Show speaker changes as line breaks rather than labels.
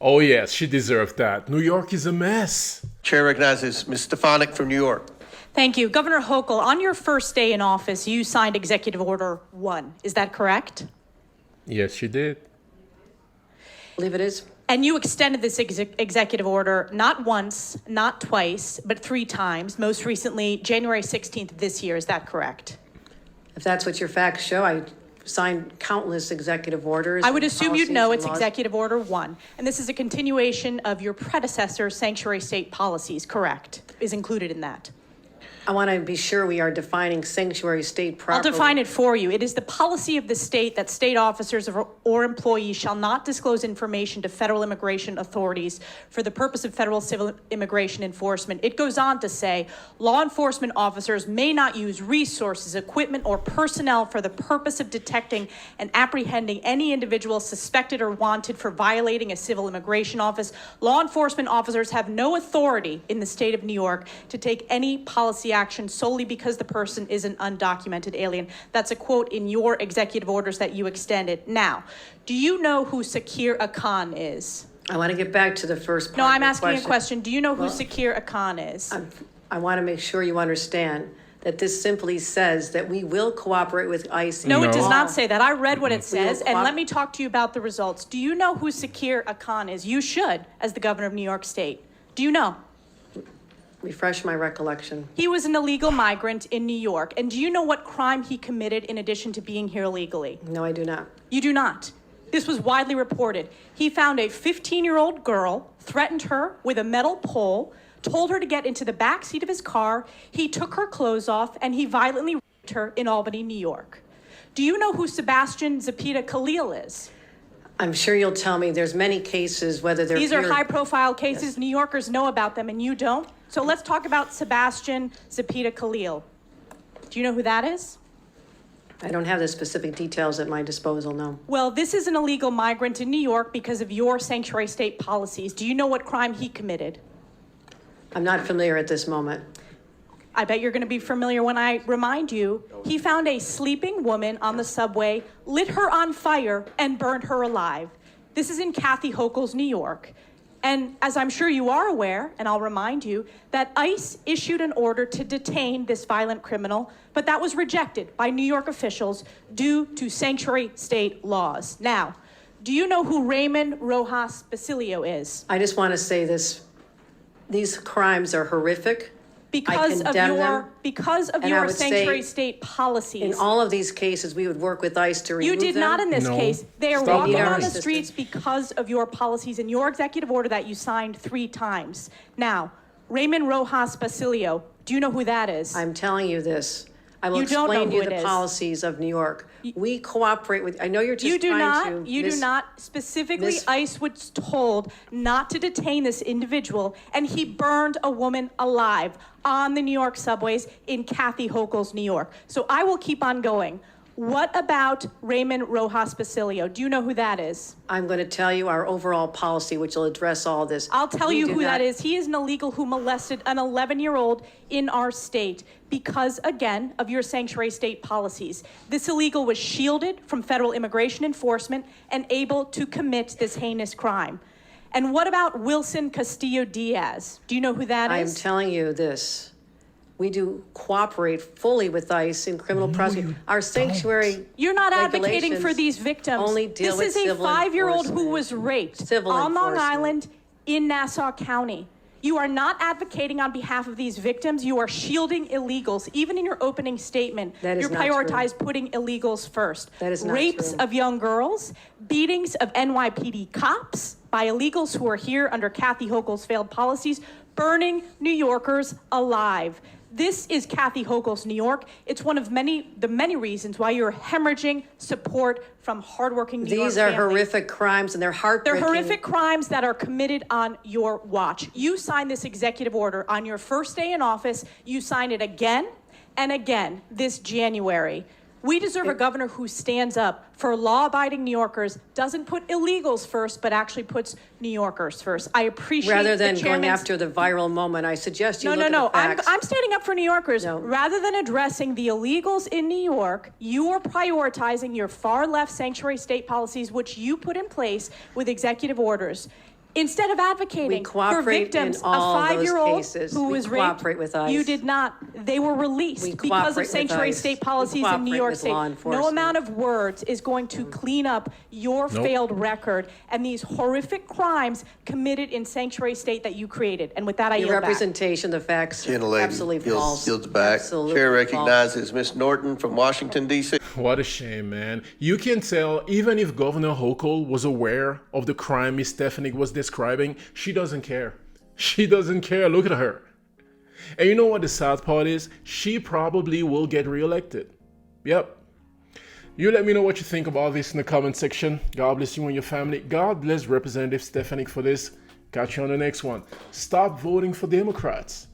Oh yes, she deserved that. New York is a mess.
Chair recognizes Ms. Stefanik from New York.
Thank you. Governor Hochul, on your first day in office, you signed Executive Order 1. Is that correct?
Yes, she did.
I believe it is.
And you extended this executive order not once, not twice, but 3 times, most recently January 16th this year. Is that correct?
If that's what your facts show, I signed countless executive orders.
I would assume you'd know it's
laws.
Executive Order 1. And this is a continuation of your predecessor's sanctuary state policies, correct? Is included in that.
I want to be sure we are defining sanctuary state properly.
I'll define it for you. It is the policy of the state that state officers or employees shall not disclose information to federal immigration authorities for the purpose of federal civil immigration enforcement. It goes on to say, law enforcement officers may not use resources, equipment, or personnel for the purpose of detecting and apprehending any individual suspected or wanted for violating a civil immigration office. Law enforcement officers have no authority in the state of New York to take any policy action solely because the person is an undocumented alien. That's a quote in your executive orders that you extended. Now, do you know who Sakir Akan is?
I want to get back to the first part.
No, I'm
of the
asking
question.
a question. Do you know who Sakir Akan is?
I want to make sure you understand that this simply says that we will cooperate with ICE.
No, it
No.
does not say that. I read what it says,
will
and let me talk to you about the results. Do you know who Sakir Akan is? You should, as the governor of New York State. Do you know?
Refresh my recollection.
He was an illegal migrant in New York. And do you know what crime he committed in addition to being here illegally?
No, I do not.
You do not. This was widely reported. He found a 15-year-old girl, threatened her with a metal pole, told her to get into the back seat of his car. He took her clothes off, and he violently raped her in Albany, New York. Do you know who Sebastian Zapita Khalil is?
I'm sure you'll tell me there's many cases, whether they're
These are
pure-
high-profile cases. New Yorkers know about them, and you don't. So let's talk about Sebastian Zapita Khalil. Do you know who that is?
I don't have the specific details at my disposal, no.
Well, this is an illegal migrant in New York because of your sanctuary state policies. Do you know what crime he committed?
I'm not familiar at this moment.
I bet you're going to be familiar when I remind you. He found a sleeping woman on the subway, lit her on fire, and burned her alive. This is in Kathy Hochul's New York. And as I'm sure you are aware, and I'll remind you, that ICE issued an order to detain this violent criminal, but that was rejected by New York officials due to sanctuary state laws. Now, do you know who Raymond Rojas Basilio is?
I just want to say this. These crimes are horrific.
Because of
condemn them, and I
your
would say
sanctuary state policies.
In all of these cases, we would work with ICE to remove
You did
them.
not in this
No.
case. They are
Stop
walking
lying.
on the streets because of your policies and your executive order that you signed 3 times. Now, Raymond Rojas Basilio, do you know who that is?
I'm telling you this. I will
You don't know
explain to
who
you
it
the
is.
policies of New York. We cooperate with, I know you're just
You do
trying to.
not. You do not. Specifically,
Miss-
ICE was told not to detain this individual, and he burned a woman alive on the New York subways in Kathy Hochul's New York. So I will keep on going. What about Raymond Rojas Basilio? Do you know who that is?
I'm going to tell you our overall policy, which will address all this.
I'll tell
We
you
do
who
not-
that is. He is an illegal who molested an 11-year-old in our state because, again, of your sanctuary state policies. This illegal was shielded from federal immigration enforcement and able to commit this heinous crime. And what about Wilson Castillo Diaz? Do you know who that
I'm
is?
telling you this. We do cooperate fully with ICE in criminal prosecution. Our sanctuary
You're not advocating for
regulations
these victims.
only deal with
This is a
civil
5-year-old who
enforcement.
was raped
Civil
on Long
enforcement.
Island in Nassau County. You are not advocating on behalf of these victims. You are shielding illegals. Even in your opening statement,
That is
you
not
prioritize putting illegals first.
That is not
Rapes
true.
of young girls, beatings of NYPD cops by illegals who are here under Kathy Hochul's failed policies, burning New Yorkers alive. This is Kathy Hochul's New York. It's one of the many reasons why you're hemorrhaging support from hardworking New York
These are
families.
horrific crimes and they're
They're
heartbreaking.
horrific crimes that are committed on your watch. You signed this executive order on your first day in office. You signed it again and again this January. We deserve a governor who stands up for law-abiding New Yorkers, doesn't put illegals first, but actually puts New Yorkers first. I appreciate
Rather than
the
going
chairman's-
after the viral moment, I suggest you
No,
look at
no,
the facts.
I'm standing up for New Yorkers.
No.
Rather than addressing the illegals in New York, you are prioritizing your far-left sanctuary state policies, which you put in place with executive orders. Instead of advocating for
cooperate in
victims, a
all those
5-year-old
cases.
who
We
was raped,
cooperate with ICE.
you did not. They were released
We
because
cooperate
of
with
sanctuary
ICE.
state
We
policies in New
cooperate
York
with
State.
law
No
enforcement.
amount of words is going to clean up your
Nope.
failed record and these horrific crimes committed in sanctuary state that you created. And with that, I
Your
yield back.
representation, the facts,
Gentlelady
absolutely false.
yields back.
Absolutely
Chair
false.
recognizes Ms. Norton from Washington, D.C.
What a shame, man. You can tell even if Governor Hochul was aware of the crime Ms. Stefanik was describing, she doesn't care. She doesn't care. Look at her. And you know what the sad part is? She probably will get reelected. Yep. You let me know what you think about this in the comment section. God bless you and your family. God bless Representative Stefanik for this. Catch you on the next one. Stop voting for Democrats.